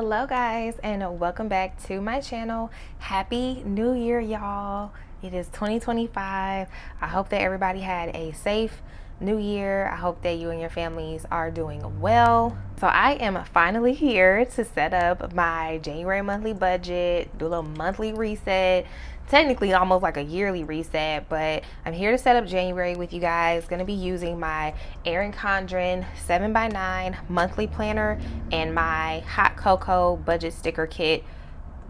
Hello guys, and welcome back to my channel. Happy New Year, y'all. It is 2025. I hope that everybody had a safe new year. I hope that you and your families are doing well. So I am finally here to set up my January monthly budget, do a little monthly reset. Technically almost like a yearly reset, but I'm here to set up January with you guys. Going to be using my Erin Condren 7x9 monthly planner and my hot cocoa budget sticker kit.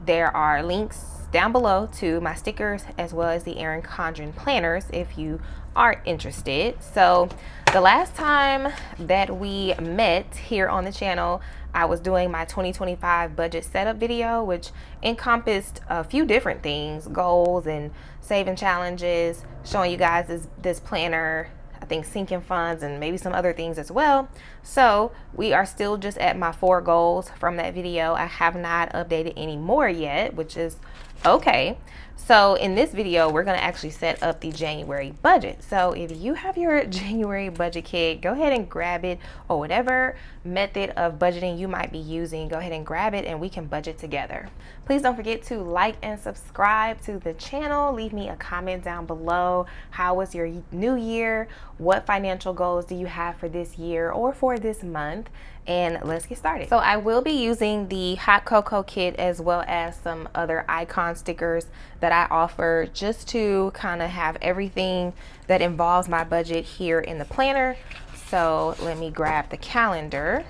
There are links down below to my stickers as well as the Erin Condren planners if you are interested. So the last time that we met here on the channel, I was doing my 2025 budget setup video, which encompassed a few different things, goals and saving challenges, showing you guys this planner, I think sinking funds, and maybe some other things as well. So we are still just at my 4 goals from that video. I have not updated any more yet, which is okay. So in this video, we're going to actually set up the January budget. So if you have your January budget kit, go ahead and grab it, or whatever method of budgeting you might be using, go ahead and grab it and we can budget together. Please don't forget to like and subscribe to the channel. Leave me a comment down below. How was your new year? What financial goals do you have for this year or for this month? And let's get started. So I will be using the hot cocoa kit as well as some other icon stickers that I offer just to kind of have everything that involves my budget here in the planner. So let me grab the calendar.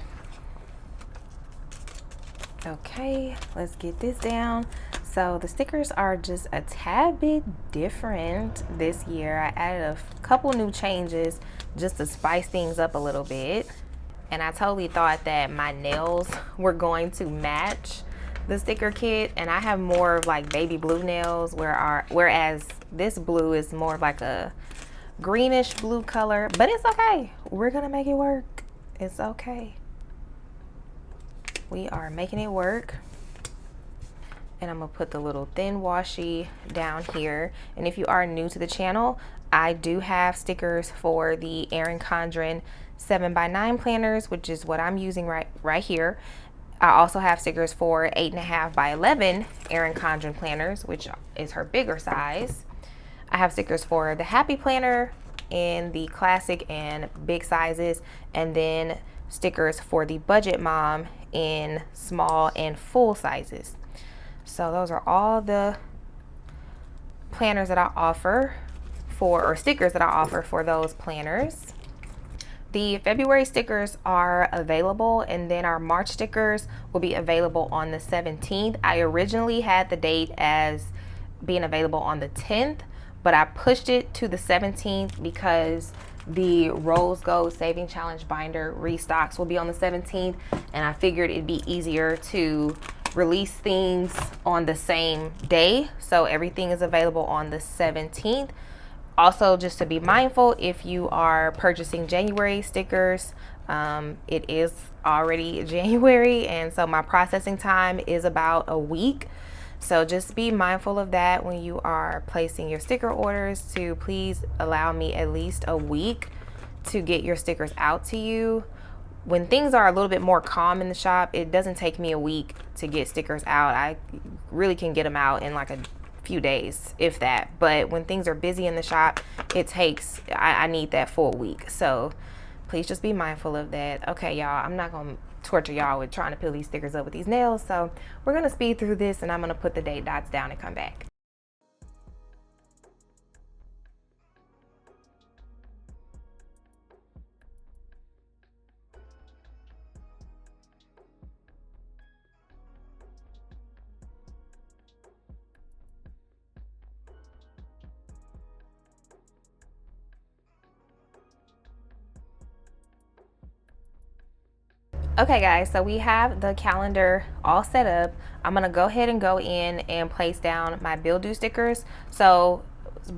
Okay, let's get this down. So the stickers are just a tad bit different this year. I added a couple new changes just to spice things up a little bit. And I totally thought that my nails were going to match the sticker kit, and I have more of like baby blue nails, whereas this blue is more of like a greenish blue color, but it's okay. We're gonna make it work. It's okay. We are making it work. And I'm gonna put the little thin washi down here. And if you are new to the channel, I do have stickers for the Erin Condren 7x9 planners, which is what I'm using right here. I also have stickers for 8.5x11 Erin Condren planners, which is her bigger size. I have stickers for the Happy Planner in the classic and big sizes, and then stickers for the Budget Mom in small and full sizes. So those are all the planners that I offer for, or stickers that I offer for those planners. The February stickers are available, and then our March stickers will be available on the 17th. I originally had the date as being available on the 10th, but I pushed it to the 17th because the Rose Gold Saving Challenge binder restocks will be on the 17th, and I figured it'd be easier to release things on the same day. So everything is available on the 17th. Also, just to be mindful, if you are purchasing January stickers, it is already January, and so my processing time is about a week. So just be mindful of that when you are placing your sticker orders, to please allow me at least a week to get your stickers out to you. When things are a little bit more calm in the shop, it doesn't take me a week to get stickers out. I really can get them out in like a few days, if that. But when things are busy in the shop, it takes, I need that full week. So please just be mindful of that. Okay, y'all, I'm not gonna torture y'all with trying to peel these stickers up with these nails, so we're gonna speed through this, and I'm gonna put the date dots down and come back. Okay guys, so we have the calendar all set up. I'm gonna go ahead and go in and place down my bill due stickers. So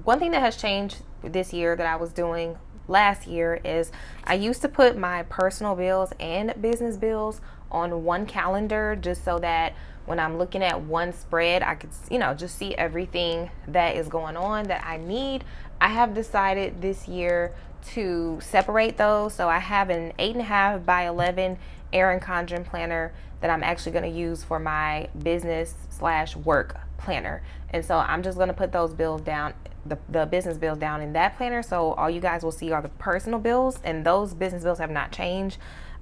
one thing that has changed this year that I was doing last year is I used to put my personal bills and business bills on one calendar, just so that when I'm looking at one spread, I could, just see everything that is going on that I need. I have decided this year to separate those. So I have an 8.5 by 11 Erin Condren planner that I'm actually going to use for my business / work planner. And so I'm just going to put those bills down, the business bills down in that planner. So all you guys will see are the personal bills, and those business bills have not changed.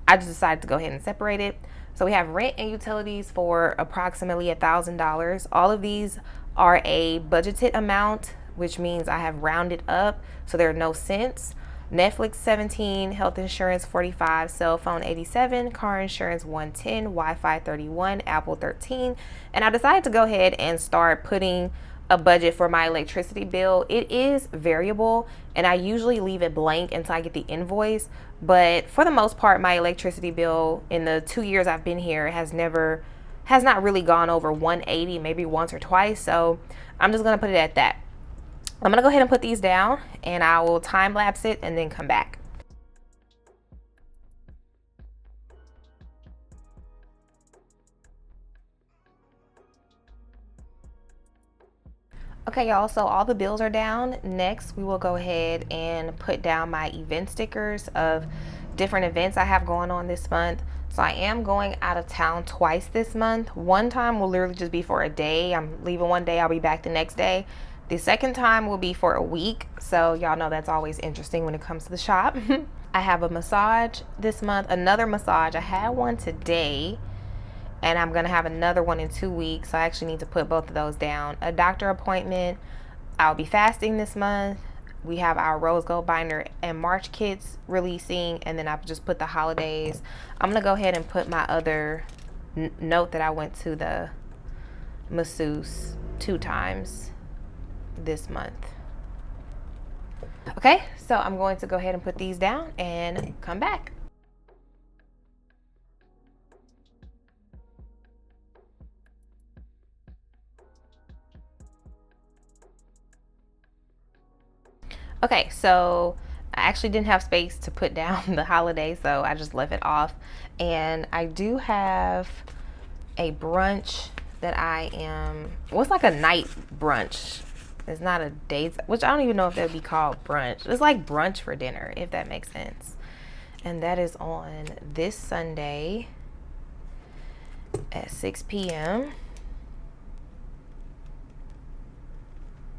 I just decided to go ahead and separate it. So we have rent and utilities for approximately $1,000. All of these are a budgeted amount, which means I have rounded up, so there are no cents. Netflix 17, health insurance 45, cell phone 87, car insurance 110, Wi-Fi 31, Apple 13. And I decided to go ahead and start putting a budget for my electricity bill. It is variable, and I usually leave it blank until I get the invoice. But for the most part, my electricity bill in the 2 years I've been here has not really gone over 180, maybe once or twice. So I'm just gonna put it at that. I'm gonna go ahead and put these down, and I will time lapse it and then come back. Okay, y'all, so all the bills are down. Next, we will go ahead and put down my event stickers of different events I have going on this month. So I am going out of town twice this month. One time will literally just be for a day. I'm leaving one day, I'll be back the next day. The second time will be for a week. So y'all know that's always interesting when it comes to the shop. I have a massage this month, another massage. I had one today, and I'm gonna have another one in 2 weeks. So I actually need to put both of those down. A doctor appointment. I'll be fasting this month. We have our Rose Gold Binder and March kits releasing, and then I've just put the holidays. I'm gonna go ahead and put my other note that I went to the masseuse 2 times this month. Okay, so I'm going to go ahead and put these down and come back. Okay, so I actually didn't have space to put down the holiday, so I just left it off. And I do have a brunch that it's like a night brunch. It's not a date, which I don't even know if that would be called brunch. It's like brunch for dinner, if that makes sense. And that is on this Sunday at 6 p.m.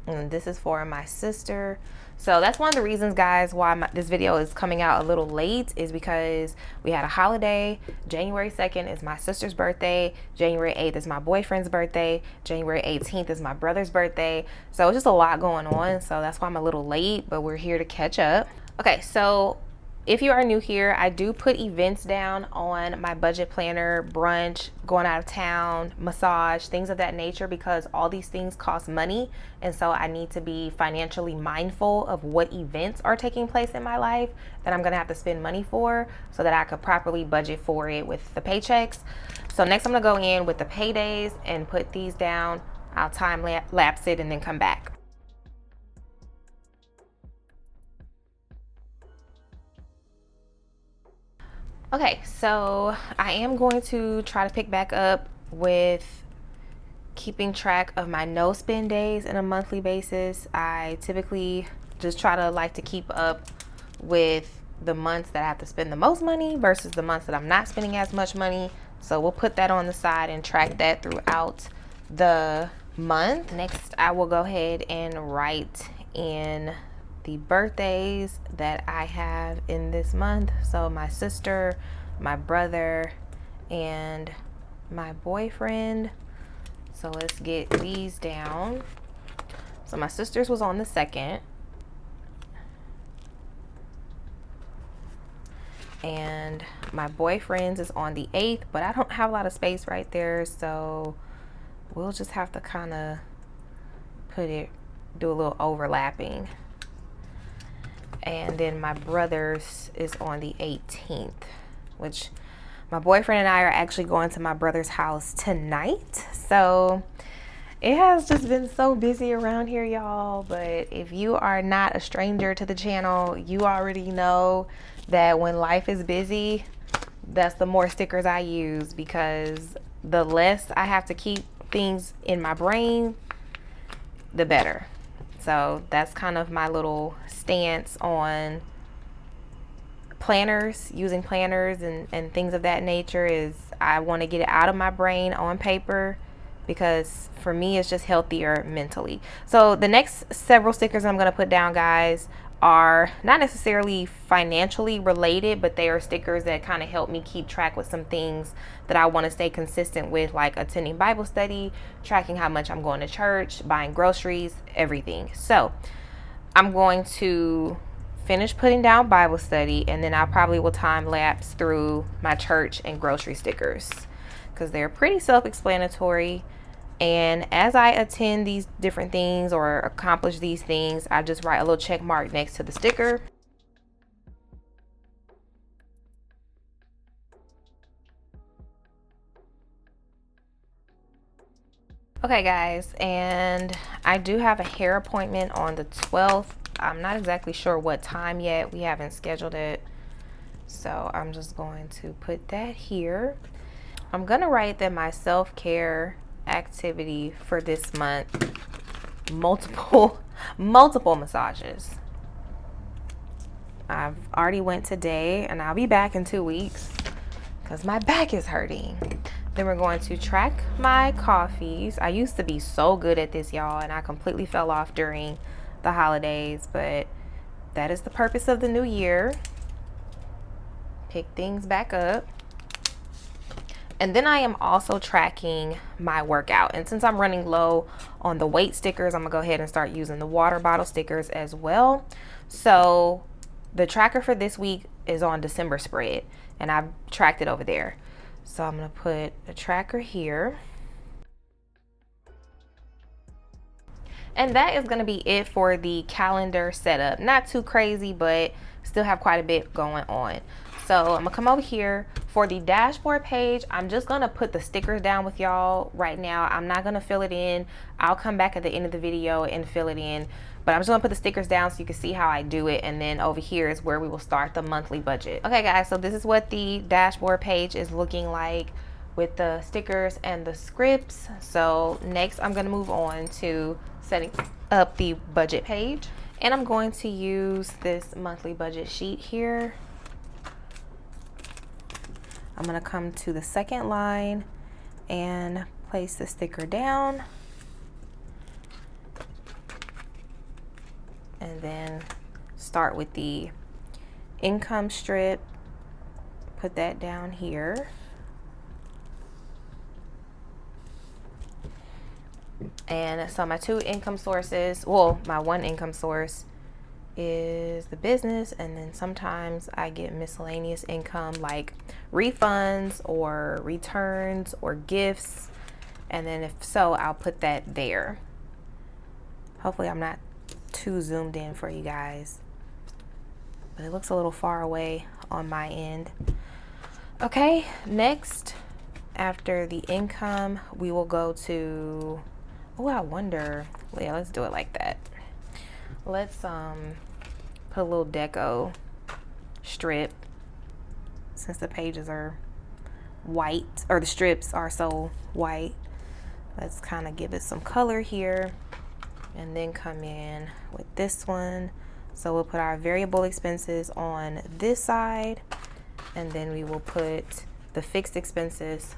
And this is for my sister. So that's one of the reasons, guys, why this video is coming out a little late, is because we had a holiday. January 2nd is my sister's birthday. January 8th is my boyfriend's birthday. January 18th is my brother's birthday. So it's just a lot going on. So that's why I'm a little late, but we're here to catch up. Okay, so if you are new here, I do put events down on my budget planner: brunch, going out of town, massage, things of that nature, because all these things cost money. And so I need to be financially mindful of what events are taking place in my life that I'm gonna have to spend money for, so that I could properly budget for it with the paychecks. So next I'm gonna go in with the paydays and put these down. I'll time lapse it and then come back. Okay, so I am going to try to pick back up with keeping track of my no spend days on a monthly basis. I typically just try to like to keep up with the months that I have to spend the most money versus the months that I'm not spending as much money. So we'll put that on the side and track that throughout the month. Next, I will go ahead and write in the birthdays that I have in this month. So my sister, my brother, and my boyfriend. So let's get these down. So my sister's was on the 2nd. And my boyfriend's is on the 8th, but I don't have a lot of space right there, so we'll just have to kind of do a little overlapping. And then my brother's is on the 18th, which my boyfriend and I are actually going to my brother's house tonight. So it has just been so busy around here, y'all. But if you are not a stranger to the channel, you already know that when life is busy, that's the more stickers I use, because the less I have to keep things in my brain, the better. So that's kind of my little stance on planners, using planners and things of that nature, is I want to get it out of my brain on paper, because for me it's just healthier mentally. So the next several stickers I'm going to put down, guys, are not necessarily financially related, but they are stickers that kind of help me keep track with some things that I want to stay consistent with, like attending Bible study, tracking how much I'm going to church, buying groceries, everything. So I'm going to finish putting down Bible study, and then I probably will time lapse through my church and grocery stickers, because they're pretty self-explanatory. And as I attend these different things or accomplish these things, I just write a little check mark next to the sticker. Okay, guys, and I do have a hair appointment on the 12th. I'm not exactly sure what time yet. We haven't scheduled it. So I'm just going to put that here. I'm going to write that my self-care activity for this month, multiple massages. I've already went today, and I'll be back in 2 weeks because my back is hurting. Then we're going to track my coffees. I used to be so good at this, y'all, and I completely fell off during the holidays, but that is the purpose of the new year. Pick things back up. And then I am also tracking my workout. And since I'm running low on the weight stickers, I'm gonna go ahead and start using the water bottle stickers as well. So the tracker for this week is on December spread, and I've tracked it over there. So I'm gonna put a tracker here. And that is gonna be it for the calendar setup. Not too crazy, but still have quite a bit going on. So I'm gonna come over here for the dashboard page. I'm just gonna put the stickers down with y'all right now. I'm not gonna fill it in. I'll come back at the end of the video and fill it in. But I'm just gonna put the stickers down so you can see how I do it. And then over here is where we will start the monthly budget. Okay, guys, so this is what the dashboard page is looking like with the stickers and the scripts. So next I'm gonna move on to setting up the budget page. And I'm going to use this monthly budget sheet here. I'm gonna come to the second line and place the sticker down. And then start with the income strip. Put that down here. And so my two income sources, well, my one income source is the business, and then sometimes I get miscellaneous income like refunds or returns or gifts, and then if so, I'll put that there. Hopefully I'm not too zoomed in for you guys, but it looks a little far away on my end. Okay, next, after the income, we will go to, oh, I wonder, yeah, let's do it like that. Let's put a little deco strip, since the pages are white, or the strips are so white. Let's kind of give it some color here, and then come in with this one. So we'll put our variable expenses on this side, and then we will put the fixed expenses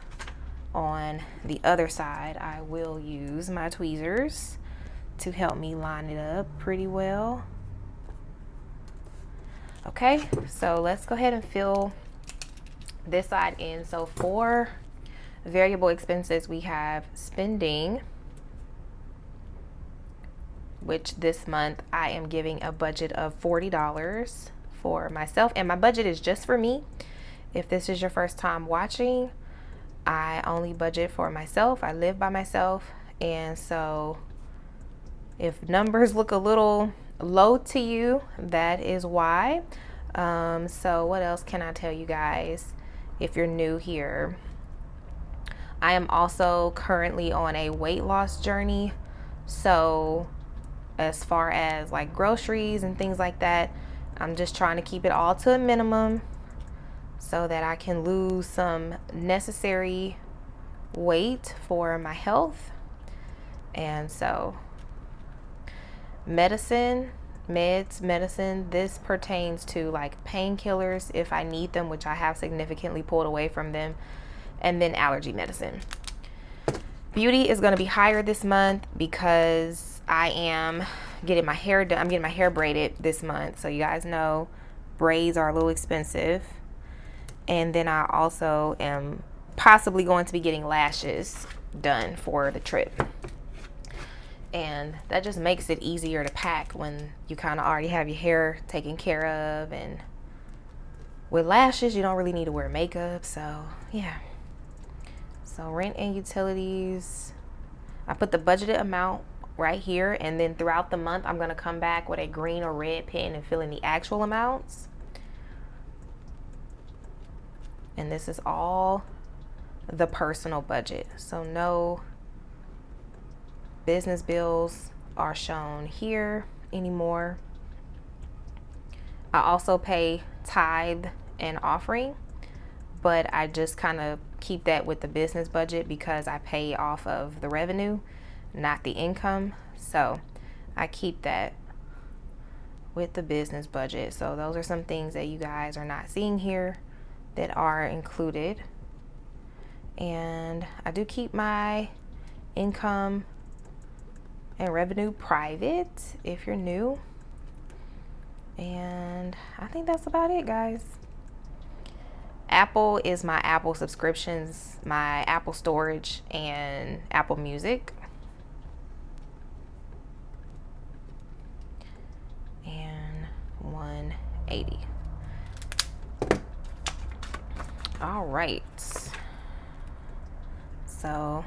on the other side. I will use my tweezers to help me line it up pretty well. Okay, so let's go ahead and fill this side in. So for variable expenses, we have spending, which this month I am giving a budget of $40 for myself, and my budget is just for me. If this is your first time watching, I only budget for myself. I live by myself, and so if numbers look a little low to you, that is why. So what else can I tell you guys if you're new here? I am also currently on a weight loss journey. So as far as like groceries and things like that, I'm just trying to keep it all to a minimum so that I can lose some necessary weight for my health. And so medicine, medicine. This pertains to like painkillers if I need them, which I have significantly pulled away from them, and then allergy medicine. Beauty is going to be higher this month because I am getting my hair done. I'm getting my hair braided this month. So you guys know braids are a little expensive. And then I also am possibly going to be getting lashes done for the trip. And that just makes it easier to pack when you kind of already have your hair taken care of. And with lashes, you don't really need to wear makeup. So yeah. So rent and utilities, I put the budgeted amount right here, and then throughout the month I'm going to come back with a green or red pen and fill in the actual amounts. And this is all the personal budget. So no business bills are shown here anymore. I also pay tithe and offering, but I just kind of keep that with the business budget because I pay off of the revenue, not the income. So I keep that with the business budget. So those are some things that you guys are not seeing here that are included. And I do keep my income and revenue private if you're new. And I think that's about it, guys. Apple is my Apple subscriptions, my Apple storage, and Apple Music. And 180. All right. So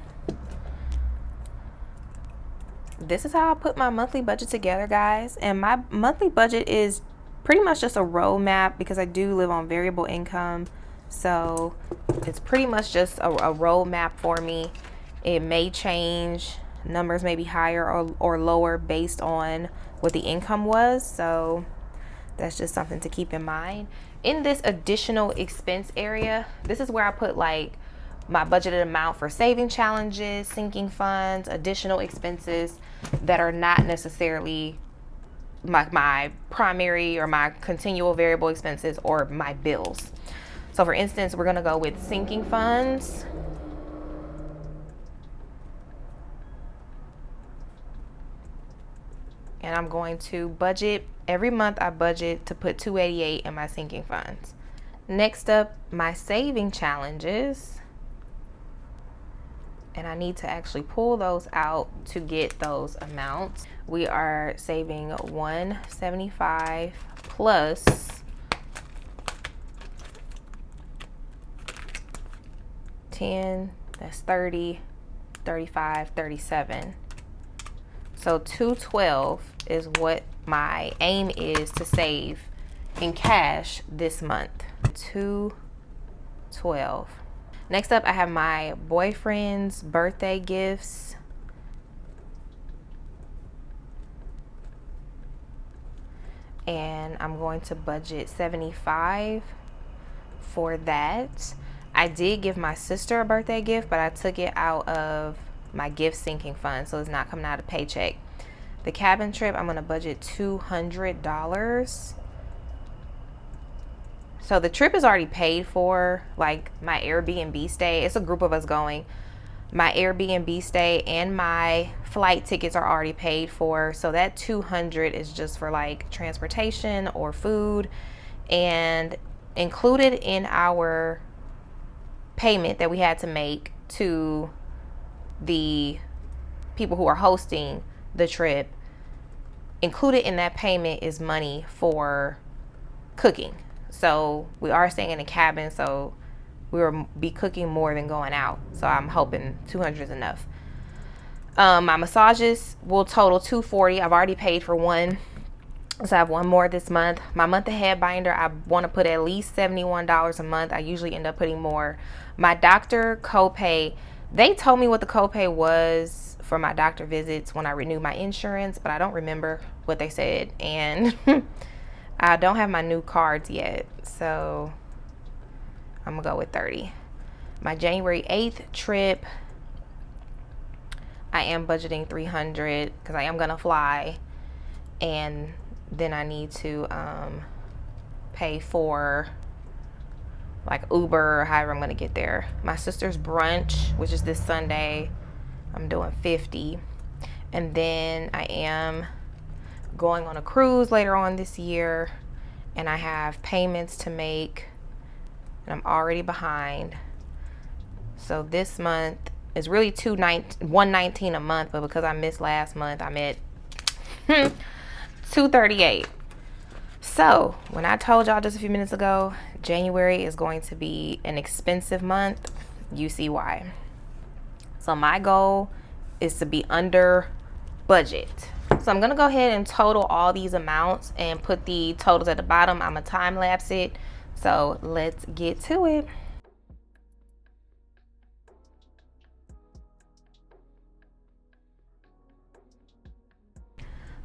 this is how I put my monthly budget together, guys. And my monthly budget is pretty much just a roadmap because I do live on variable income. So it's pretty much just a roadmap for me. It may change. Numbers may be higher or lower based on what the income was. So that's just something to keep in mind. In this additional expense area, this is where I put like my budgeted amount for saving challenges, sinking funds, additional expenses that are not necessarily my primary or my continual variable expenses or my bills. So for instance, we're going to go with sinking funds. And I'm going to budget, every month I budget to put $288 in my sinking funds. Next up, my saving challenges. And I need to actually pull those out to get those amounts. We are saving $175 plus $10, that's $30, $35, $37. So $212 is what my aim is to save in cash this month. $212. Next up, I have my boyfriend's birthday gifts. And I'm going to budget $75 for that. I did give my sister a birthday gift, but I took it out of my gift sinking fund, so it's not coming out of paycheck. The cabin trip, I'm going to budget $200. So the trip is already paid for, like my Airbnb stay. It's a group of us going. My Airbnb stay and my flight tickets are already paid for. So that $200 is just for like transportation or food. And included in our payment that we had to make to the people who are hosting the trip, included in that payment is money for cooking. So we are staying in a cabin, so we will be cooking more than going out. So I'm hoping 200 is enough. My massages will total $240. I've already paid for one, so I have one more this month. My month ahead binder, I want to put at least $71 a month. I usually end up putting more. My doctor copay, they told me what the copay was for my doctor visits when I renewed my insurance, but I don't remember what they said. And I don't have my new cards yet, so I'm gonna go with 30. My January 8th trip, I am budgeting $300 because I am gonna fly, and Then I need to pay for like Uber or however I'm gonna get there. My sister's brunch, which is this Sunday, I'm doing $50. And then I am going on a cruise later on this year, and I have payments to make, and I'm already behind. So this month is really $119 a month, but because I missed last month, I'm at $238. So when I told y'all just a few minutes ago, January is going to be an expensive month, you see why. So my goal is to be under budget. So I'm gonna go ahead and total all these amounts and put the totals at the bottom. I'm gonna time lapse it. So let's get to it.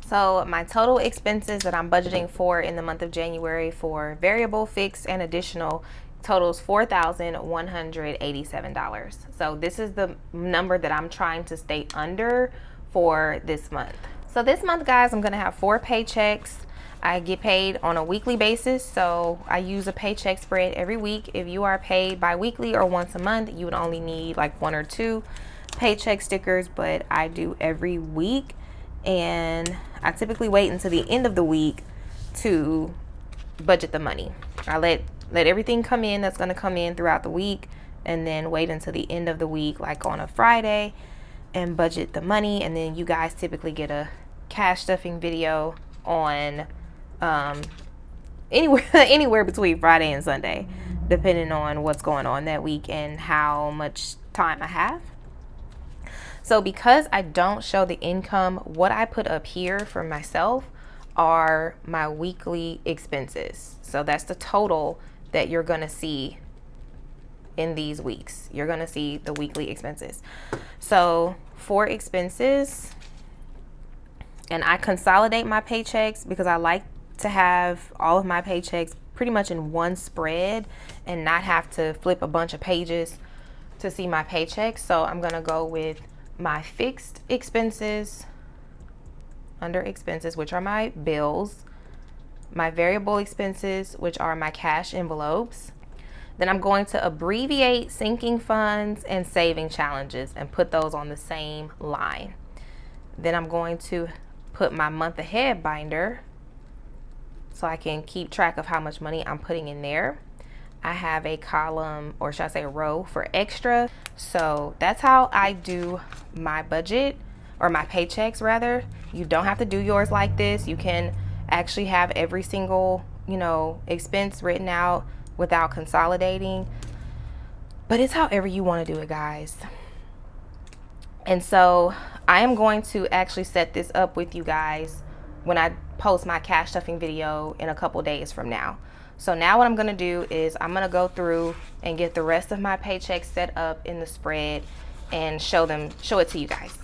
So my total expenses that I'm budgeting for in the month of January for variable, fixed, and additional totals $4,187. So this is the number that I'm trying to stay under for this month. So this month, guys, I'm gonna have 4 paychecks. I get paid on a weekly basis, so I use a paycheck spread every week. If you are paid bi-weekly or once a month, you would only need like 1 or 2 paycheck stickers, but I do every week, and I typically wait until the end of the week to budget the money. I let everything come in that's gonna come in throughout the week, and then wait until the end of the week, like on a Friday, and budget the money. And then you guys typically get a cash stuffing video on anywhere between Friday and Sunday, depending on what's going on that week and how much time I have. So because I don't show the income, what I put up here for myself are my weekly expenses. So that's the total that you're gonna see in these weeks. You're gonna see the weekly expenses. So for expenses, and I consolidate my paychecks because I like to have all of my paychecks pretty much in one spread and not have to flip a bunch of pages to see my paychecks. So I'm gonna go with my fixed expenses under expenses, which are my bills, my variable expenses, which are my cash envelopes. Then I'm going to abbreviate sinking funds and saving challenges and put those on the same line. Then I'm going to put my month ahead binder so I can keep track of how much money I'm putting in there. I have a column, or should I say a row, for extra. So that's how I do my budget, or my paychecks rather. You don't have to do yours like this. You can actually have every single, expense written out without consolidating. But it's however you want to do it, guys. And so I am going to actually set this up with you guys when I post my cash stuffing video in a couple days from now. So now what I'm gonna do is I'm gonna go through and get the rest of my paychecks set up in the spread and show it to you guys.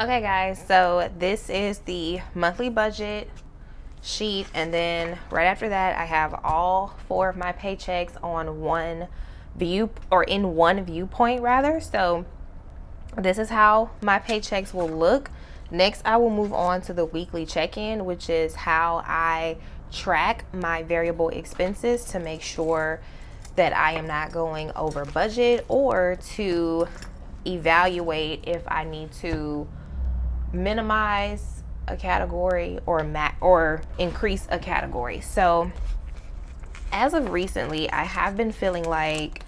Okay guys, so this is the monthly budget sheet, and then right after that I have all 4 of my paychecks on one view, or in one viewpoint rather. So this is how my paychecks will look. Next I will move on to the weekly check-in, which is how I track my variable expenses to make sure that I am not going over budget, or to evaluate if I need to minimize a category or increase a category. So as of recently, I have been feeling like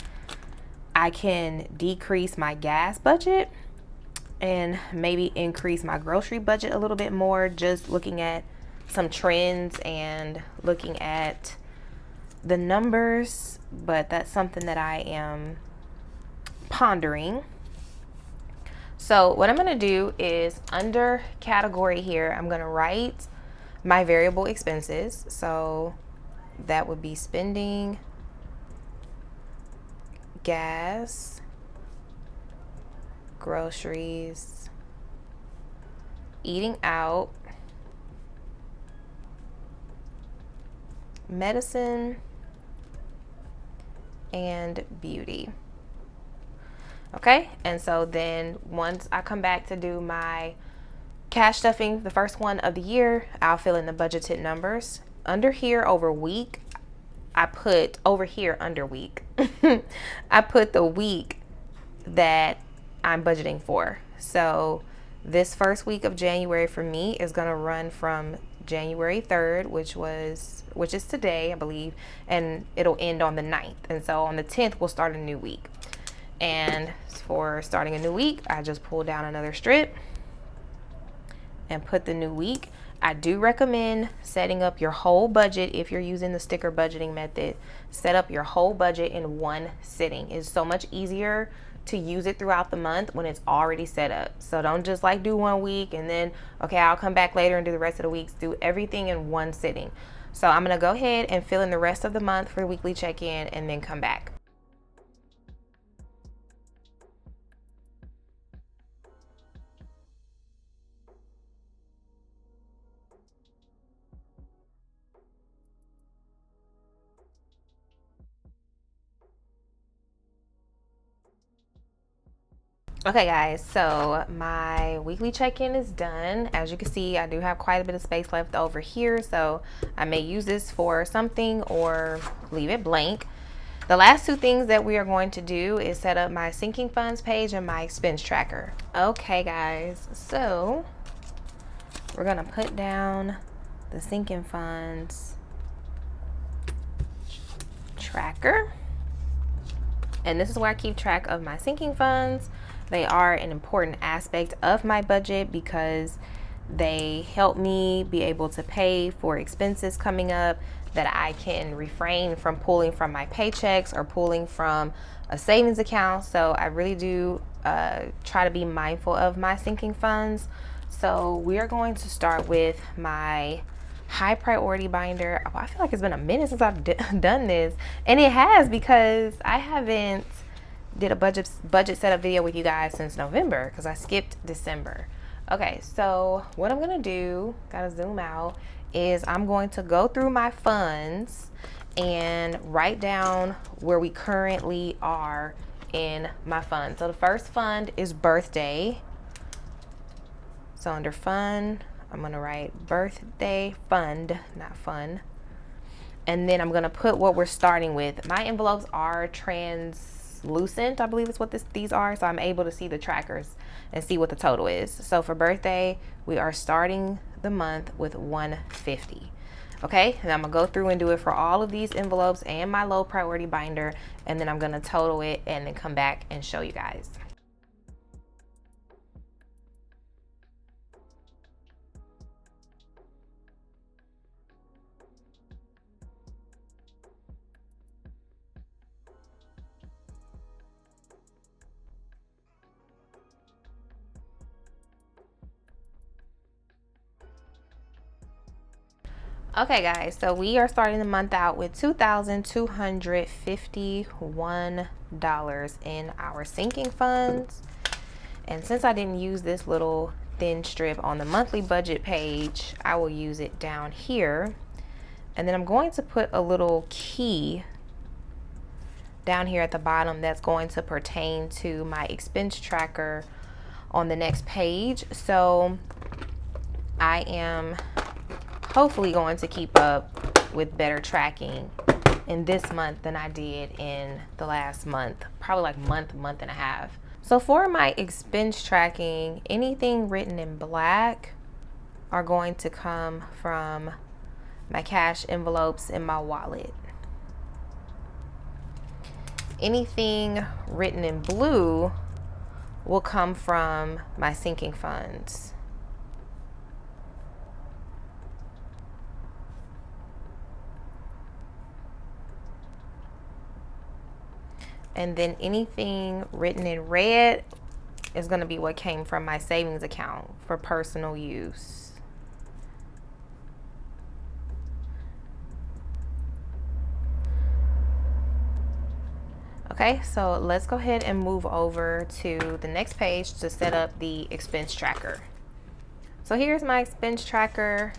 I can decrease my gas budget and maybe increase my grocery budget a little bit more, just looking at some trends and looking at the numbers. But that's something that I am pondering. So what I'm going to do is under category here, I'm going to write my variable expenses. So that would be spending, gas, groceries, eating out, medicine, and beauty. Okay, and so then once I come back to do my cash stuffing, the first one of the year, I'll fill in the budgeted numbers. Under here over week, I put over here under week. I put the week that I'm budgeting for. So this first week of January for me is going to run from January 3rd, which is today, I believe, and it'll end on the 9th. And so on the 10th, we'll start a new week. And for starting a new week, I just pull down another strip and put the new week. I do recommend setting up your whole budget. If you're using the sticker budgeting method, set up your whole budget in one sitting. It's so much easier to use it throughout the month when it's already set up. So don't just like do 1 week and then, okay, I'll come back later and do the rest of the weeks. Do everything in one sitting. So I'm gonna go ahead and fill in the rest of the month for weekly check-in and then come back. Okay guys, so my weekly check-in is done. As you can see, I do have quite a bit of space left over here, so I may use this for something or leave it blank. The last two things that we are going to do is set up my sinking funds page and my expense tracker. Okay guys, so we're gonna put down the sinking funds tracker. And this is where I keep track of my sinking funds. They are an important aspect of my budget because they help me be able to pay for expenses coming up that I can refrain from pulling from my paychecks or pulling from a savings account. So I really do try to be mindful of my sinking funds. So we are going to start with my high priority binder. I feel like it's been a minute since I've done this, and it has, because I haven't did a budget setup video with you guys since November because I skipped December. Okay, so what I'm gonna do, gotta zoom out, is I'm going to go through my funds and write down where we currently are in my fund. So the first fund is birthday. So under fund, I'm gonna write birthday fund, not fun. And then I'm gonna put what we're starting with. My envelopes are translucent, I believe is what these are. So I'm able to see the trackers and see what the total is. So for birthday, we are starting the month with $150. Okay, and I'm gonna go through and do it for all of these envelopes and my low priority binder. And then I'm gonna total it and then come back and show you guys. Okay guys, so we are starting the month out with $2,251 in our sinking funds. And since I didn't use this little thin strip on the monthly budget page, I will use it down here. And then I'm going to put a little key down here at the bottom that's going to pertain to my expense tracker on the next page. So I am hopefully going to keep up with better tracking in this month than I did in the last month, probably like month and a half. So for my expense tracking, anything written in black are going to come from my cash envelopes in my wallet. Anything written in blue will come from my sinking funds. And then anything written in red is going to be what came from my savings account for personal use. Okay, so let's go ahead and move over to the next page to set up the expense tracker. So here's my expense tracker,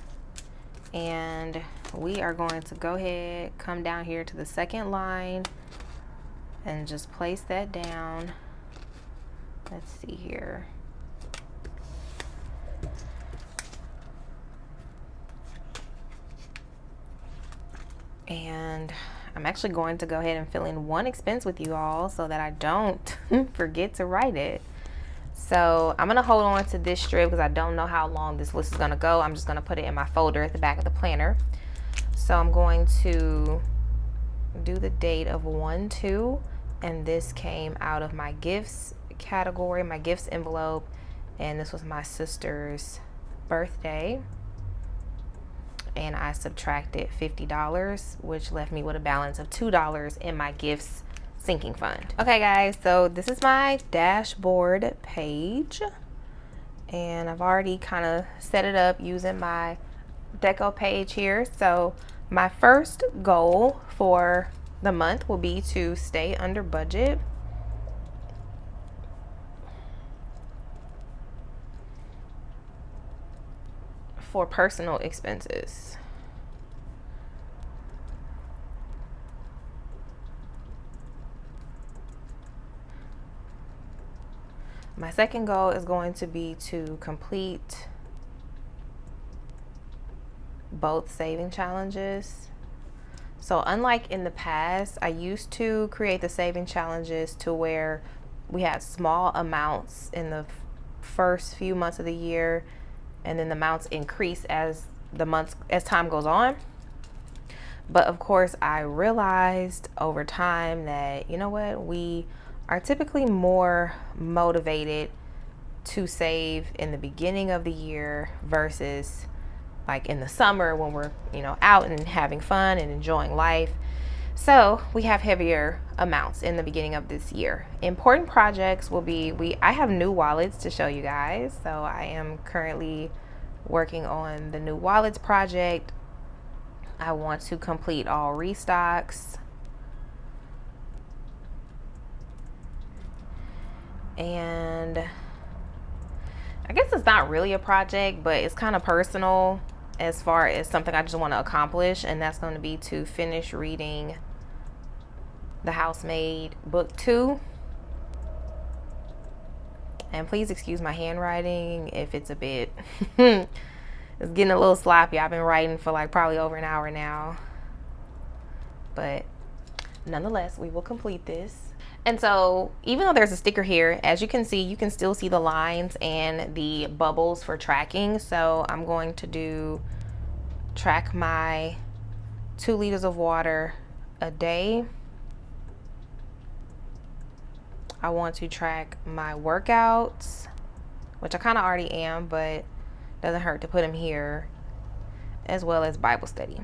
and we are going to go ahead, come down here to the second line and just place that down. Let's see here. And I'm actually going to go ahead and fill in one expense with you all so that I don't forget to write it. So I'm gonna hold on to this strip because I don't know how long this list is gonna go. I'm just gonna put it in my folder at the back of the planner. So I'm going to do the date of 1/2, and this came out of my gifts category, my gifts envelope, and this was my sister's birthday. And I subtracted $50, which left me with a balance of $2 in my gifts sinking fund. Okay guys, so this is my dashboard page, and I've already kind of set it up using my deco page here. So my first goal for the month will be to stay under budget. For personal expenses. My second goal is going to be to complete both saving challenges. So unlike in the past, I used to create the saving challenges to where we had small amounts in the first few months of the year, and then the amounts increase as time goes on. But of course, I realized over time that, you know what, we are typically more motivated to save in the beginning of the year versus like in the summer when we're, out and having fun and enjoying life. So we have heavier amounts in the beginning of this year. Important projects will be, I have new wallets to show you guys. So I am currently working on the new wallets project. I want to complete all restocks. And I guess it's not really a project, but it's kind of personal as far as something I just want to accomplish. And that's going to be to finish reading The Housemaid Book 2. And please excuse my handwriting if it's a bit, it's getting a little sloppy. I've been writing for like probably over an hour now. But nonetheless, we will complete this. And so even though there's a sticker here, as you can see, you can still see the lines and the bubbles for tracking. So I'm going to track my 2 liters of water a day. I want to track my workouts, which I kind of already am, but doesn't hurt to put them here, as well as Bible study.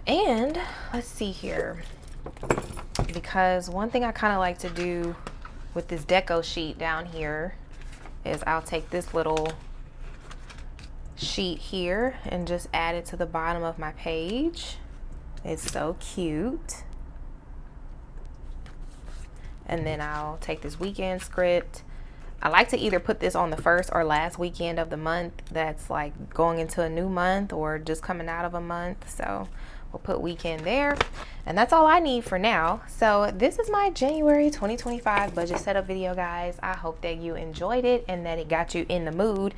And let's see here, because one thing I kind of like to do with this deco sheet down here is I'll take this little sheet here and just add it to the bottom of my page. It's so cute. And then I'll take this weekend script. I like to either put this on the first or last weekend of the month that's like going into a new month or just coming out of a month. So we'll put weekend there. And that's all I need for now. So this is my January 2025 budget setup video, guys. I hope that you enjoyed it and that it got you in the mood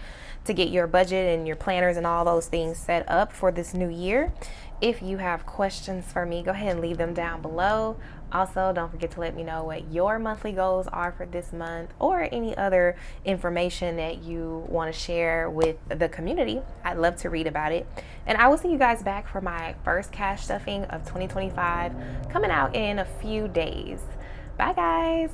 to get your budget and your planners and all those things set up for this new year. If you have questions for me, go ahead and leave them down below. Also, don't forget to let me know what your monthly goals are for this month or any other information that you want to share with the community. I'd love to read about it. And I will see you guys back for my first cash stuffing of 2025 coming out in a few days. Bye, guys.